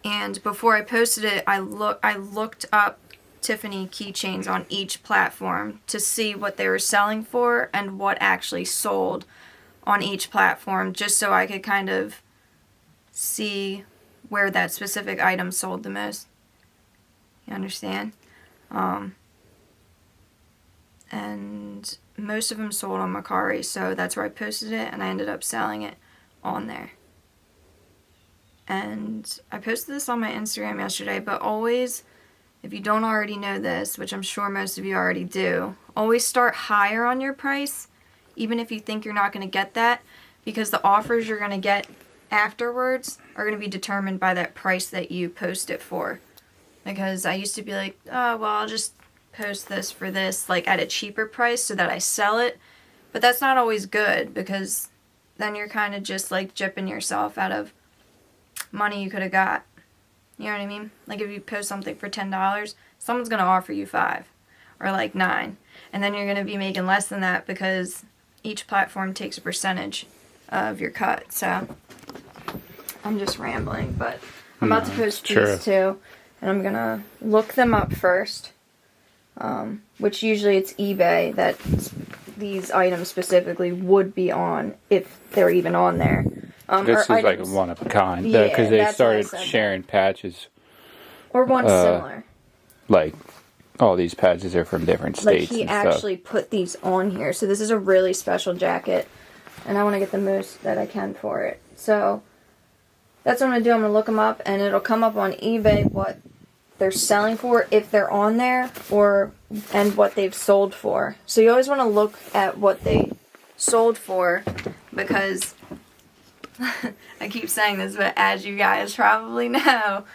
A: and before I posted it, I looked up Tiffany keychains on each platform to see what they were selling for and what actually sold on each platform, just so I could kind of see where that specific item sold the most. You understand? And most of them sold on Macari, so that's where I posted it, and I ended up selling it on there. and I posted this on my Instagram yesterday, but always, if you don't already know this, which I'm sure most of you already do, always start higher on your price, even if you think you're not going to get that, because the offers you're going to get afterwards are going to be determined by that price that you post it for. Because I used to be like, oh, well, I'll just post this for this, like, at a cheaper price so that I sell it. But that's not always good, because then you're kind of just, like, gypping yourself out of money you could have got. You know what I mean? Like, if you post something for $10, someone's going to offer you $5 or, like, $9. And then you're going to be making less than that because each platform takes a percentage of your cut. So, I'm just rambling, but I'm about to post these two. And I'm going to look them up first, which usually it's eBay that these items specifically would be on, if they're even on there.
D: This is like a one of a kind, because they started sharing patches.
A: Or one similar.
D: Like, all these patches are from different states.
A: Like, he actually put these on here. So this is a really special jacket, and I want to get the most that I can for it. So that's what I'm going to do. I'm going to look them up, and it'll come up on eBay what they're selling for, if they're on there, and what they've sold for. So you always want to look at what they sold for, because I keep saying this, but as you guys probably know,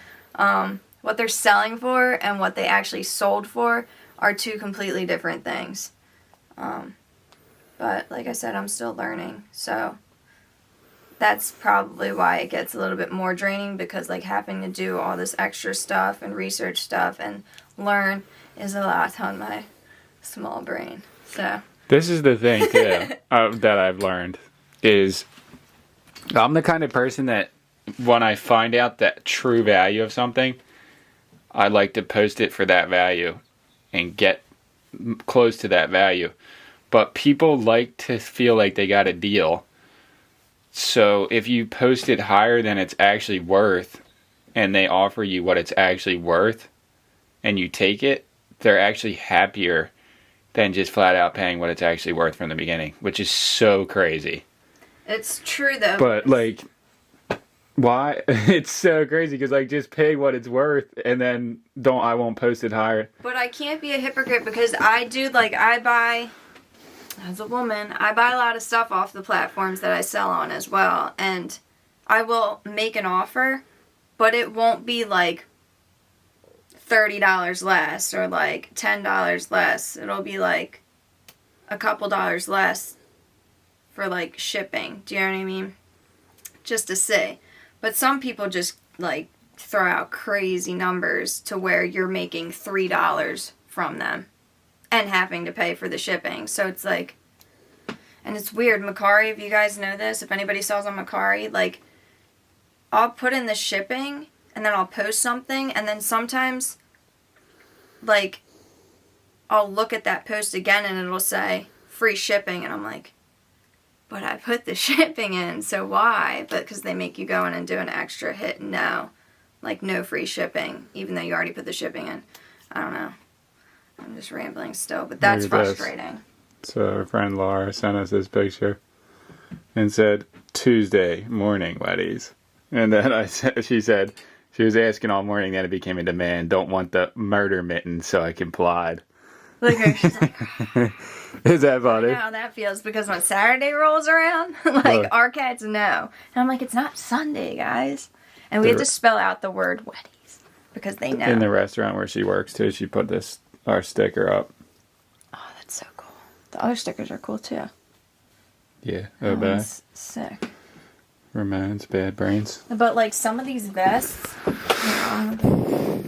A: what they're selling for and what they actually sold for are two completely different things. But like I said, I'm still learning, so that's probably why it gets a little bit more draining, because like having to do all this extra stuff and research stuff and learn is a lot on my small brain. So
D: this is the thing too that I've learned is I'm the kind of person that when I find out that true value of something, I like to post it for that value and get close to that value. But people like to feel like they got a deal. So if you post it higher than it's actually worth, and they offer you what it's actually worth, and you take it, they're actually happier than just flat out paying what it's actually worth from the beginning, which is so crazy.
A: It's true though.
D: But like, why? It's so crazy because like just pay what it's worth, and then I won't post it higher.
A: But I can't be a hypocrite, because I do, like, I buy, as a woman, I buy a lot of stuff off the platforms that I sell on as well, and I will make an offer, but it won't be like $30 less or like $10 less. It'll be like a couple dollars less for like shipping. Do you know what I mean? Just to see. But some people just like throw out crazy numbers to where you're making $3 from them and having to pay for the shipping. So it's like, and it's weird. Macari, if you guys know this, if anybody sells on Macari, like, I'll put in the shipping and then I'll post something, and then sometimes, like, I'll look at that post again and it'll say free shipping, and I'm like, but I put the shipping in, so why? But because they make you go in and do an extra hit, no. Like, no free shipping, even though you already put the shipping in. I don't know. I'm just rambling still, but that's frustrating.
D: So our friend Laura sent us this picture and said, Tuesday morning weddies. And then she said, she was asking all morning, then it became a demand, don't want the murder mitten, so I complied.
A: Look at her, she's like,
D: is that funny?
A: I know how that feels, because when Saturday rolls around, like,
D: Look.
A: our cats know. And I'm like, it's not Sunday, guys. And we have to spell out the word weddies, because they know.
D: In the restaurant where she works, too, she put our sticker up.
A: Oh, that's so cool. The other stickers are cool, too.
D: Yeah,
A: That one's sick.
D: Ramones, Bad Brains.
A: But, like, some of these vests...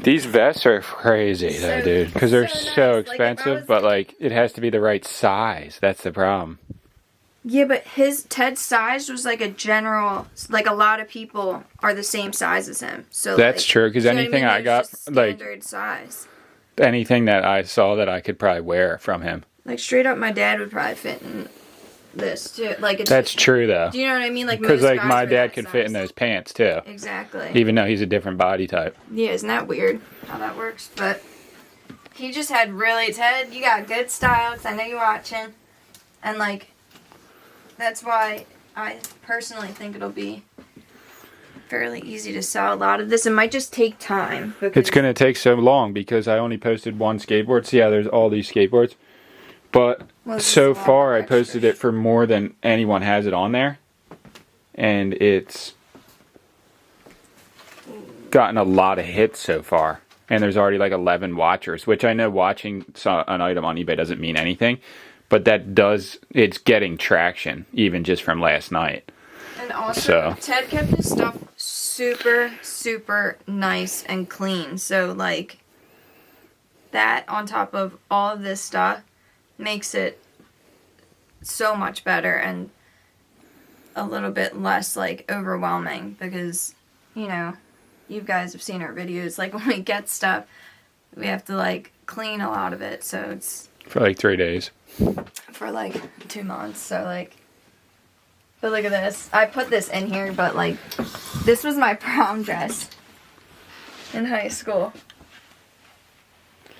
D: These vests are crazy, though, dude. Because they're so
A: nice.
D: expensive, but, like, it has to be the right size. That's the problem.
A: Yeah, but Ted's size was, like, a general... Like, a lot of people are the same size as him. So
D: That's
A: like,
D: true, because
A: you know
D: anything
A: what I
D: I
A: mean?
D: got,
A: There's just
D: like,
A: standard size.
D: anything that I saw that I could probably wear from him.
A: Like, straight up, my dad would probably fit in this, too. Like, it's...
D: That's true, though.
A: Do you know what I mean? Like,
D: Because,
A: most
D: like,
A: guys
D: my
A: are
D: dad
A: that
D: could
A: size.
D: fit in those pants, too.
A: Exactly.
D: Even though he's a different body type.
A: Yeah, isn't that weird how that works? But he just had really... Ted, you got good style, because I know you're watching. And, like, that's why I personally think it'll be fairly easy to sell. A lot of this, it might just take time. Because
D: It's going to take so long because I only posted one skateboard. So yeah, there's all these skateboards. But
A: Well,
D: so
A: there's a lot
D: far
A: of
D: I posted it for more than anyone has it on there. And it's gotten a lot of hits so far. And there's already like 11 watchers, which I know watching an item on eBay doesn't mean anything. But it's getting traction, even just from last night.
A: And also, Ted kept his stuff super, super nice and clean. So, like, that on top of all of this stuff makes it so much better and a little bit less, like, overwhelming. Because, you know, you guys have seen our videos. Like, when we get stuff, we have to, like, clean a lot of it. So, it's...
D: For like 3 days.
A: For, like, 2 months. So, like... But look at this. I put this in here, but like, this was my prom dress in high school.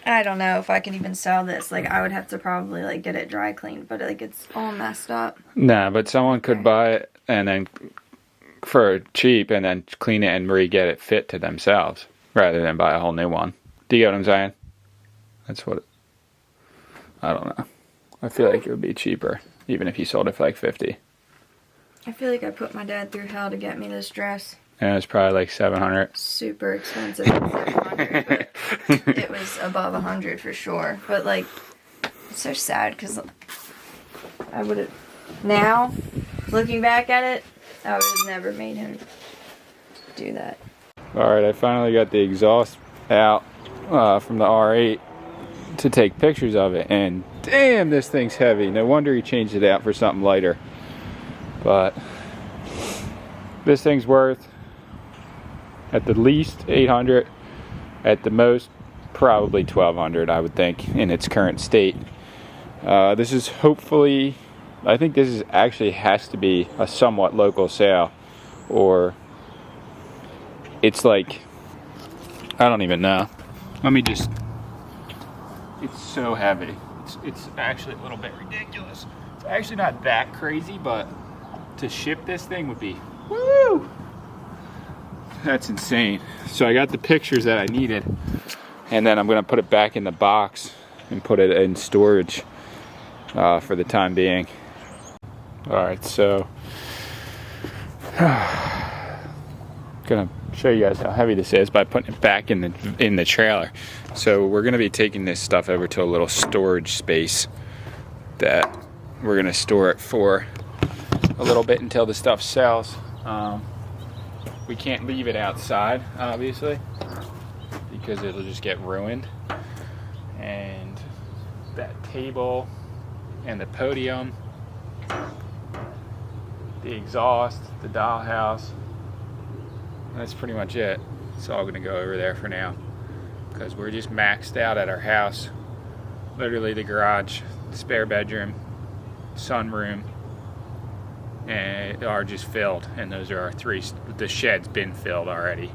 A: I don't know if I can even sell this. Like, I would have to probably like get it dry cleaned, but like it's all messed up.
D: Nah, but someone could buy it and then for cheap and then clean it and re-get it fit to themselves rather than buy a whole new one. Do you get what I'm saying? That's what I don't know. I feel like it would be cheaper even if you sold it for like $50.
A: I feel like I put my dad through hell to get me this dress.
D: And it's probably like $700.
A: Super expensive. $700, but it was above $100 for sure. But like, it's so sad because I would have, now, looking back at it, I would have never made him do that.
D: Alright, I finally got the exhaust out from the R8 to take pictures of it. And damn, this thing's heavy. No wonder he changed it out for something lighter. But this thing's worth at the least $800, at the most probably $1,200, I would think, in its current state. This is hopefully, I think this is actually has to be a somewhat local sale, or it's like, I don't even know. Let me just, it's so heavy. It's actually a little bit ridiculous. It's actually not that crazy, but to ship this thing would be, woo! That's insane. So I got the pictures that I needed, and then I'm gonna put it back in the box and put it in storage for the time being. All right, so gonna show you guys how heavy this is by putting it back in the trailer. So we're gonna be taking this stuff over to a little storage space that we're gonna store it for a little bit until the stuff sells. We can't leave it outside, obviously, because it'll just get ruined. And that table and the podium, the exhaust, the dollhouse, that's pretty much it. It's all gonna go over there for now because we're just maxed out at our house. Literally the garage, spare bedroom, sunroom, and are just filled, and those are our three. The shed's been filled already.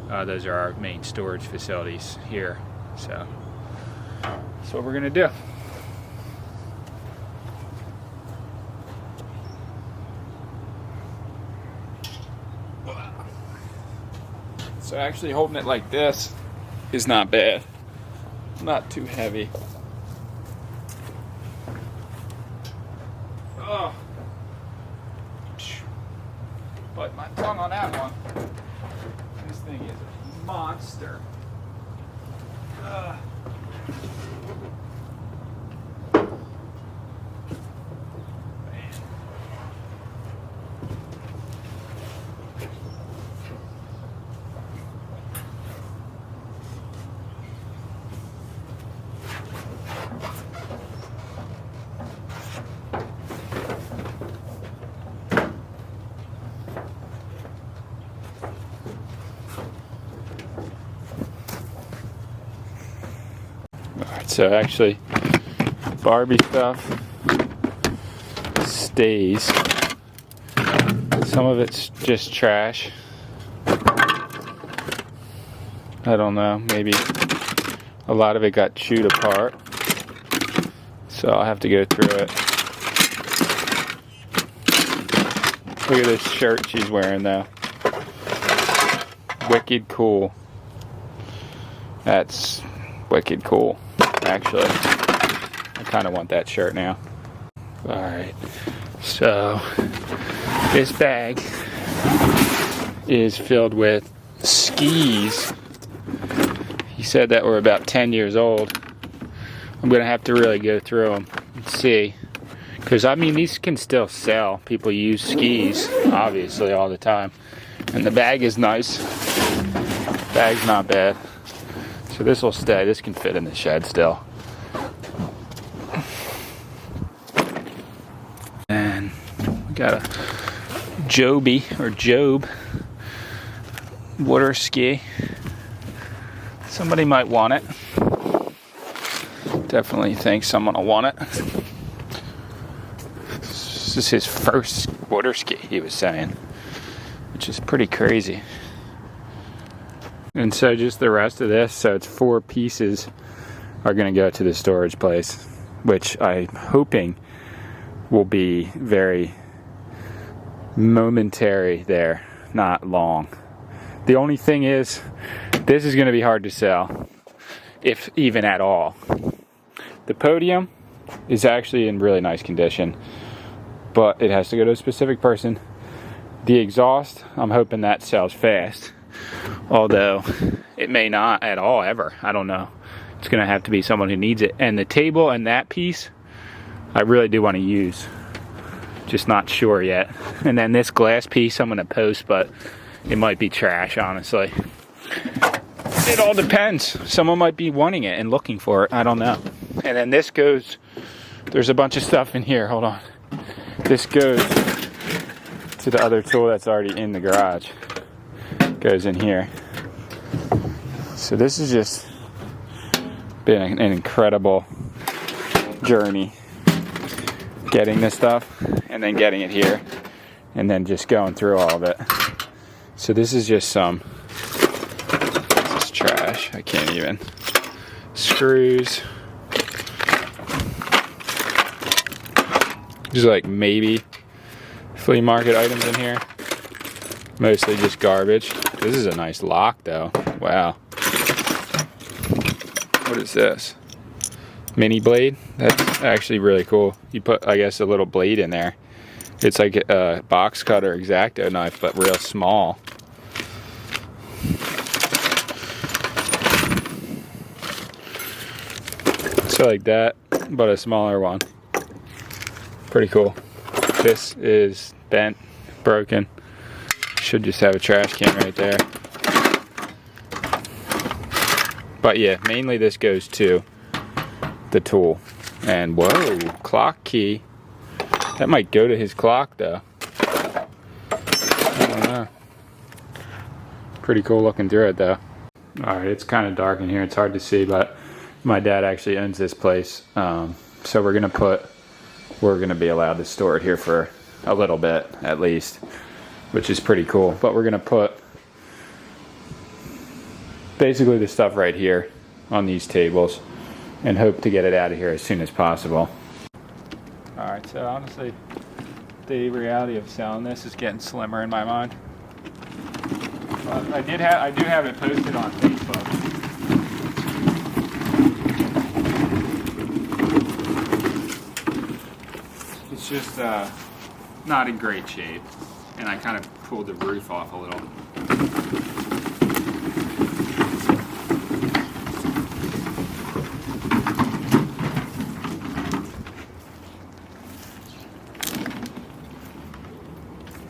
D: Those are our main storage facilities here. So that's what we're gonna do. So actually holding it like this is not bad. Not too heavy. Oh. But my tongue on that one. This thing is a monster. So actually, Barbie stuff stays. Some of it's just trash. I don't know, maybe a lot of it got chewed apart. So I'll have to go through it. Look at this shirt she's wearing though. wicked cool. That's wicked cool, actually. I kind of want that shirt now. Alright, so this bag is filled with skis. He said that were about 10 years old. I'm gonna have to really go through them and see, because I mean these can still sell. People use skis obviously all the time, and the bag is nice. Bag's not bad, so this will stay. This can fit in the shed still. And we got a Joby or Job water ski. Somebody might want it. Definitely think someone will want it. This is his first water ski, he was saying, which is pretty crazy. And so just the rest of this, so it's 4 pieces, are going to go to the storage place, which I'm hoping will be very momentary there, not long. The only thing is, this is going to be hard to sell, if even at all. The podium is actually in really nice condition, but it has to go to a specific person. The exhaust, I'm hoping that sells fast, although it may not at all ever. I don't know. It's going to have to be someone who needs it. And the table and that piece, I really do want to use. Just not sure yet. And then this glass piece I'm going to post, but it might be trash, honestly. It all depends. Someone might be wanting it and looking for it. I don't know. And then this goes, there's a bunch of stuff in here. Hold on. This goes to the other tool that's already in the garage. Goes in here. So this has just been an incredible journey. Getting this stuff and then getting it here and then just going through all of it. So this is just some, this is trash. I can't even. Screws. There's like maybe flea market items in here. Mostly just garbage. This is a nice lock though. Wow. What is this? Mini blade? That's actually really cool. You put, I guess, a little blade in there. It's like a box cutter X-Acto knife, but real small. So like that, but a smaller one. Pretty cool. This is bent, broken. Should just have a trash can right there. But yeah, mainly this goes to the tool. And whoa, clock key. That might go to his clock though. I don't know. Pretty cool looking through it though. Alright, it's kind of dark in here. It's hard to see, but my dad actually owns this place. So we're gonna be allowed to store it here for a little bit at least, which is pretty cool. But we're gonna put basically the stuff right here on these tables and hope to get it out of here as soon as possible. Alright, so honestly, the reality of selling this is getting slimmer in my mind. I do have it posted on Facebook. It's just not in great shape, and I kind of pulled the roof off a little.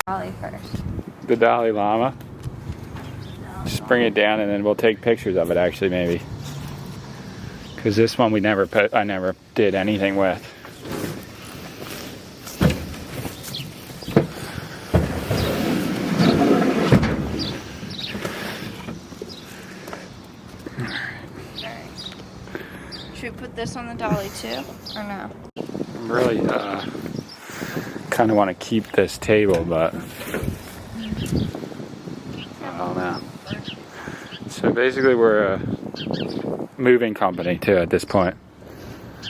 A: Dolly first.
D: The Dalai Lama. Just bring it down and then we'll take pictures of it actually maybe. Because this one I never did anything with.
A: Should we put this on the dolly too, or no?
D: I'm really kind of want to keep this table, but I don't know. So basically we're a moving company too at this point.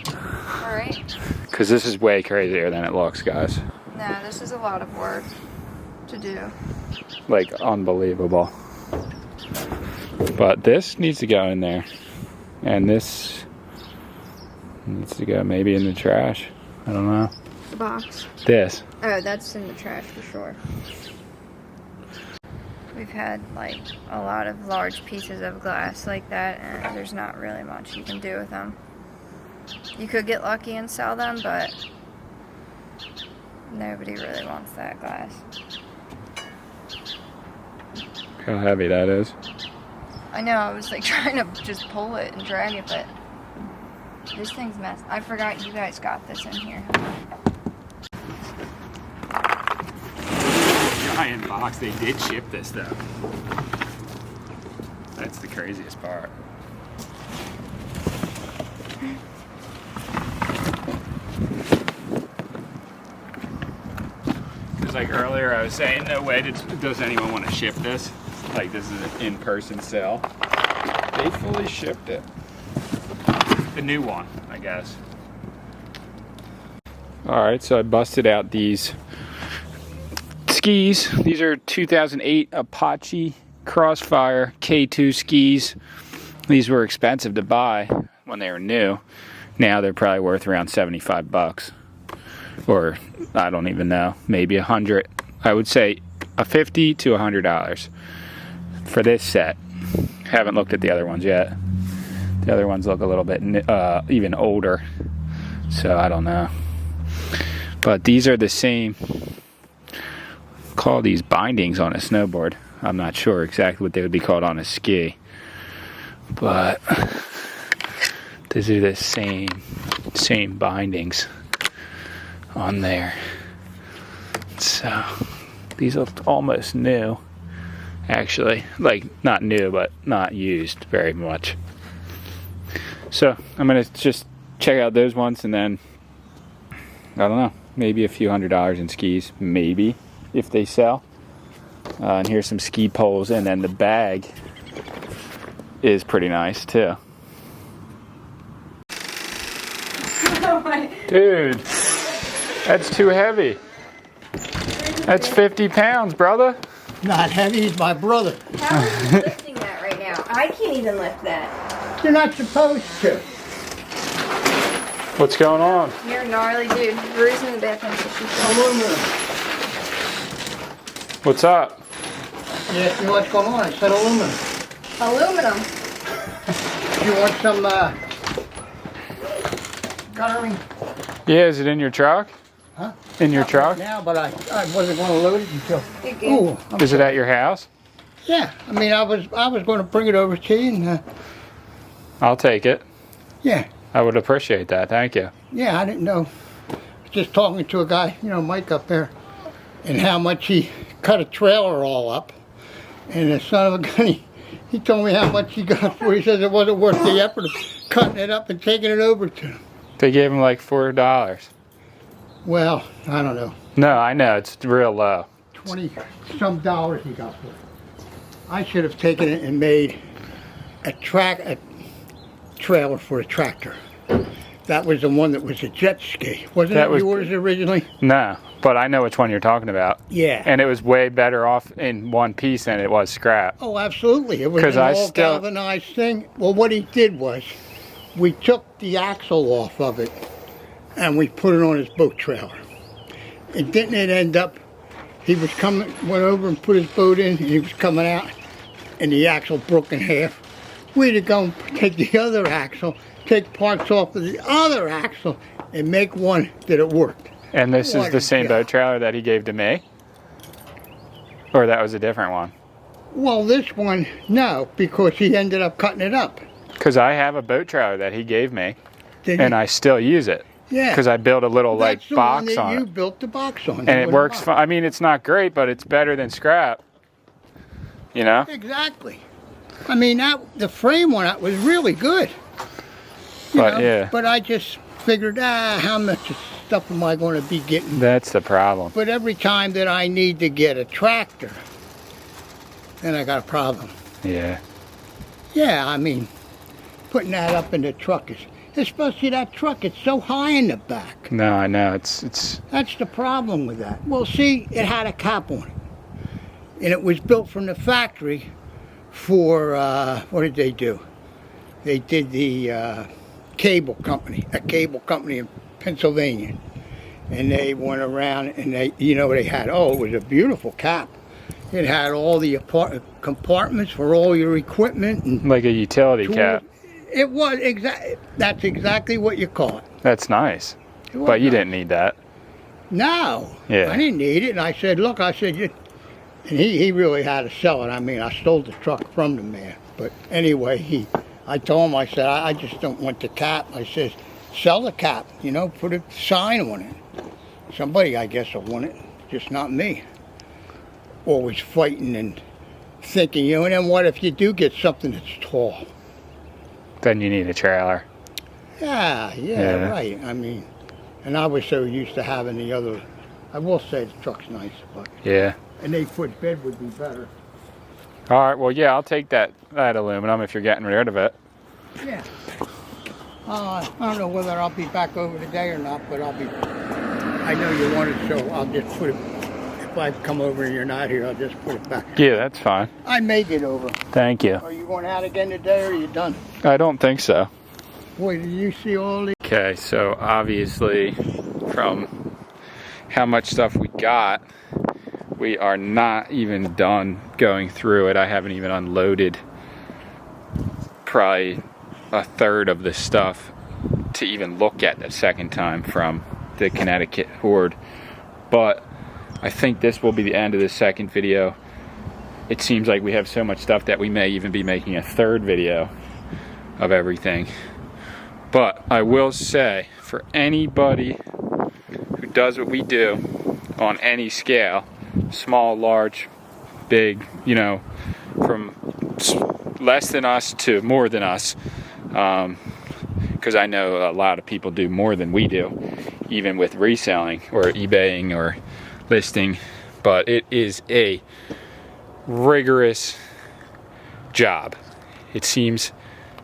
A: Alright.
D: Because this is way crazier than it looks, guys.
A: No, this is a lot of work to do.
D: Like unbelievable. But this needs to go in there. And this needs to go maybe in the trash. I don't know.
A: The box.
D: This.
A: Oh, that's in the trash for sure. We've had like a lot of large pieces of glass like that, and there's not really much you can do with them. You could get lucky and sell them, but nobody really wants that glass.
D: How heavy that is.
A: I know, I was like trying to just pull it and drag it, but this thing's messed. I forgot you guys got this in here.
D: Giant box. They did ship this though. That's the craziest part. Because like earlier I was saying, no way does anyone want to ship this. Like this is an in-person sale. They fully shipped it. The new one, I guess. Alright, so I busted out these skis. These are 2008 Apache Crossfire K2 skis. These were expensive to buy when they were new. Now they're probably worth around 75 bucks. Or I don't even know, maybe 100. I would say a $50 to $100 for this set. Haven't looked at the other ones yet. The other ones look a little bit even older. So I don't know. But these are the same. Call these bindings on a snowboard. I'm not sure exactly what they would be called on a ski, but these are the same bindings on there. So these look almost new, actually. Like not new, but not used very much. So I'm gonna just check out those ones, and then I don't know, maybe a few $100 in skis, maybe, if they sell. And here's some ski poles, and then the bag is pretty nice too. Dude, that's too heavy. That's 50 pounds, brother.
H: Not heavy, he's my brother.
A: How are you lifting that right now? I can't even lift that.
H: You're not supposed to.
D: What's going on?
A: You're a gnarly dude. Rue's in the bathroom, so she's
H: Aluminum.
D: What's up?
H: You asked me what's going on, I said aluminum.
A: aluminum.
H: You want some guttering?
D: Yeah, is it in your truck?
H: Huh?
D: In your
H: Not
D: truck?
H: right now, but I wasn't going to load it until.
A: You're good.
H: Ooh,
D: Is it at your house?
H: yeah. I mean, I was going to bring it over to you, and
D: I'll take it.
H: yeah,
D: I would appreciate that. Thank you.
H: yeah. I didn't know. Just talking to a guy, you know, Mike up there, and how much he cut a trailer all up, and the son of a gun, he told me how much he got for it. He says it wasn't worth the effort of cutting it up and taking it over to him.
D: They gave him like $4.
H: Well, I don't know.
D: No, I know, it's real low.
H: 20-some dollars he got for it. I should have taken it and made a trailer for a tractor. That was the one that was a jet ski. Wasn't
D: That
H: it
D: was-
H: yours originally?
D: No, but I know which one you're talking about.
H: Yeah.
D: And it was way better off in one piece than it was scrap.
H: Oh, absolutely. It was
D: 'Cause
H: an
D: I
H: all
D: still-
H: galvanized thing. Well, what he did was, we took the axle off of it and we put it on his boat trailer. And didn't it end up, he was coming, went over and put his boat in, and he was coming out, and the axle broke in half. We had to go and take the other axle, take parts off of the other axle, and make one that it worked.
D: And this is
H: What
D: the
H: a
D: same
H: job.
D: boat trailer that he gave to me? Or that was a different one?
H: Well, this one, no, because he ended up cutting it up.
D: Because I have a boat trailer that he gave me,
H: Did
D: and
H: he?
D: I still use it.
H: Yeah.
D: Because I built a little like
H: That's the one
D: box
H: that
D: on
H: you
D: it.
H: built the box on.
D: And it works fine. I mean, it's not great, but it's better than scrap. You know?
H: Exactly. I mean, the frame on it was really good. You
D: But
H: know,
D: yeah,
H: But I just figured, how much stuff am I going to be getting?
D: that's the problem.
H: But every time that I need to get a tractor, then I got a problem.
D: Yeah.
H: Yeah, I mean, putting that up in the truck is, especially that truck, it's so high in the back.
D: No, I know. It's
H: That's the problem with that. Well, see, it had a cap on it. And it was built from the factory for, what did they do? They did the cable company, a cable company in Pennsylvania. And they went around and they, you know, they had, oh, it was a beautiful cap. It had all the compartments for all your equipment. And
D: Like a utility
H: tools.
D: cap.
H: It was that's exactly what you call it.
D: That's nice.
H: It was
D: But you
H: nice.
D: didn't need that.
H: No,
D: Yeah.
H: I didn't need it. And I said, look, I said, and he really had to sell it. I mean, I stole the truck from the man. But anyway, I told him, I said, I just don't want the cap. I said, sell the cap, you know, put a sign on it. Somebody, I guess, will want it, just not me. Always fighting and thinking, you know, and then what if you do get something that's tall?
D: Then you need a trailer.
H: Yeah, right. I mean, and I was so used to having the other. I will say the truck's nice, but
D: Yeah.
H: an 8-foot bed would be better.
D: All right. Well, yeah, I'll take that aluminum if you're getting rid of it.
H: Yeah. I don't know whether I'll be back over today or not, but I'll be. I know you want it, so I'll just put it. If I come over and you're not here, I'll just put it back.
D: Yeah, that's fine.
H: I may get over.
D: Thank you.
H: Are you going out again today, or are you done?
D: I don't think so.
H: Boy, do you see all these?
D: Okay, so obviously from how much stuff we got, we are not even done going through it. I haven't even unloaded probably a third of the stuff to even look at the second time from the Connecticut Hoard. But I think this will be the end of the second video. It seems like we have so much stuff that we may even be making a third video of everything. But I will say, for anybody who does what we do on any scale, small, large, big, you know, from less than us to more than us, because I know a lot of people do more than we do, even with reselling or eBaying or listing. But it is a rigorous job. It seems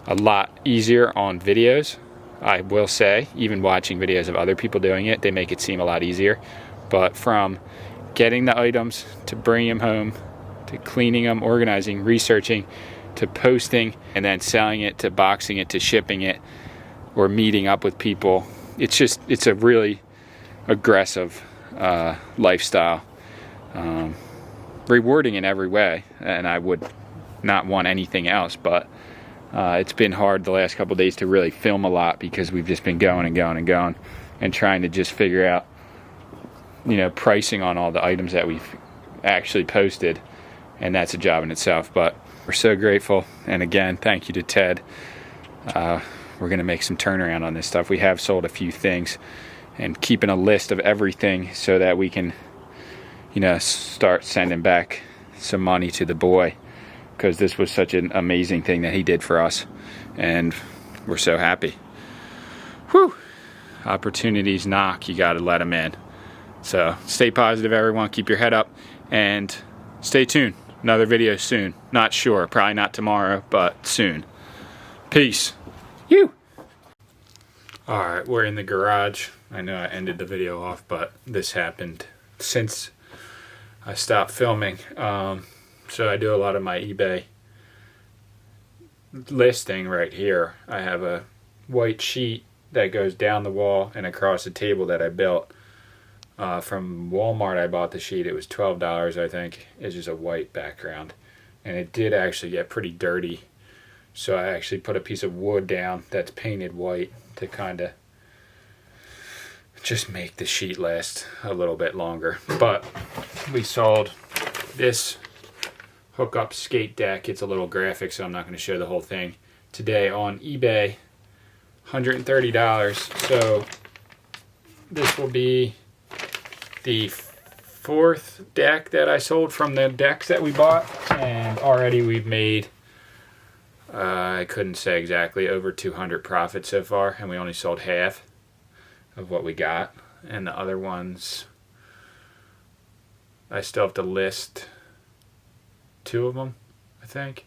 D: a lot easier on videos, I will say. Even watching videos of other people doing it, they make it seem a lot easier. But from getting the items to bringing them home, to cleaning them, organizing, researching, to posting, and then selling it, to boxing it, to shipping it, or meeting up with people, it's a really aggressive lifestyle. Rewarding in every way, and I would not want anything else, but it's been hard the last couple of days to really film a lot because we've just been going and going and going and trying to just figure out, you know, pricing on all the items that we've actually posted, and that's a job in itself. But we're so grateful, and again, thank you to Ted. We're going to make some turnaround on this stuff. We have sold a few things and keeping a list of everything so that we can, you know, start sending back some money to the boy, because this was such an amazing thing that he did for us, and we're so happy. Whew! Opportunities knock, you got to let them in. So stay positive, everyone. Keep your head up and stay tuned. Another video soon. Not sure, probably not tomorrow, but soon. Peace. You. All right, we're in the garage. I know I ended the video off, but this happened since I stopped filming. So I do a lot of my eBay listing right here. I have a white sheet that goes down the wall and across the table that I built. From Walmart I bought the sheet. It was $12, I think. It's just a white background. And it did actually get pretty dirty. So I actually put a piece of wood down that's painted white to kind of just make the sheet last a little bit longer. But we sold this hook-up skate deck. It's a little graphic, so I'm not going to show the whole thing today on eBay. $130. So this will be the fourth deck that I sold from the decks that we bought, and already we've made I couldn't say exactly, over 200 profit so far, and we only sold half of what we got. And the other ones, I still have to list 2 of them, I think.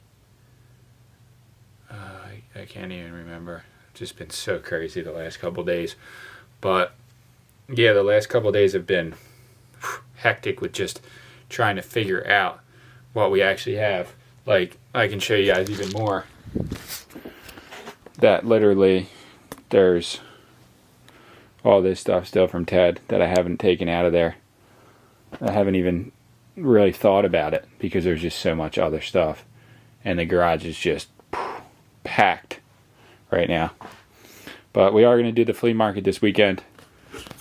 D: I can't even remember. It's just been so crazy the last couple days. But yeah, the last couple days have been hectic with just trying to figure out what we actually have. Like, I can show you guys even more. That literally, there's all this stuff still from Ted that I haven't taken out of there. I haven't even really thought about it because there's just so much other stuff. And the garage is just packed right now. But we are going to do the flea market this weekend.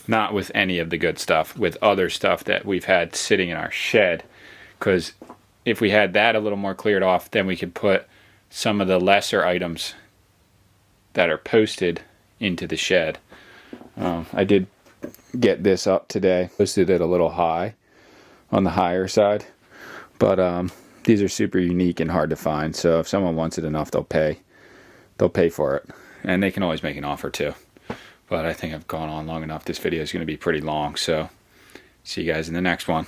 D: Not with any of the good stuff, with other stuff that we've had sitting in our shed. Because if we had that a little more cleared off, then we could put some of the lesser items that are posted into the shed. I did get this up today. Posted it a little high, on the higher side. But these are super unique and hard to find. So if someone wants it enough, they'll pay. They'll pay for it. And they can always make an offer too. But I think I've gone on long enough. This video is going to be pretty long. So see you guys in the next one.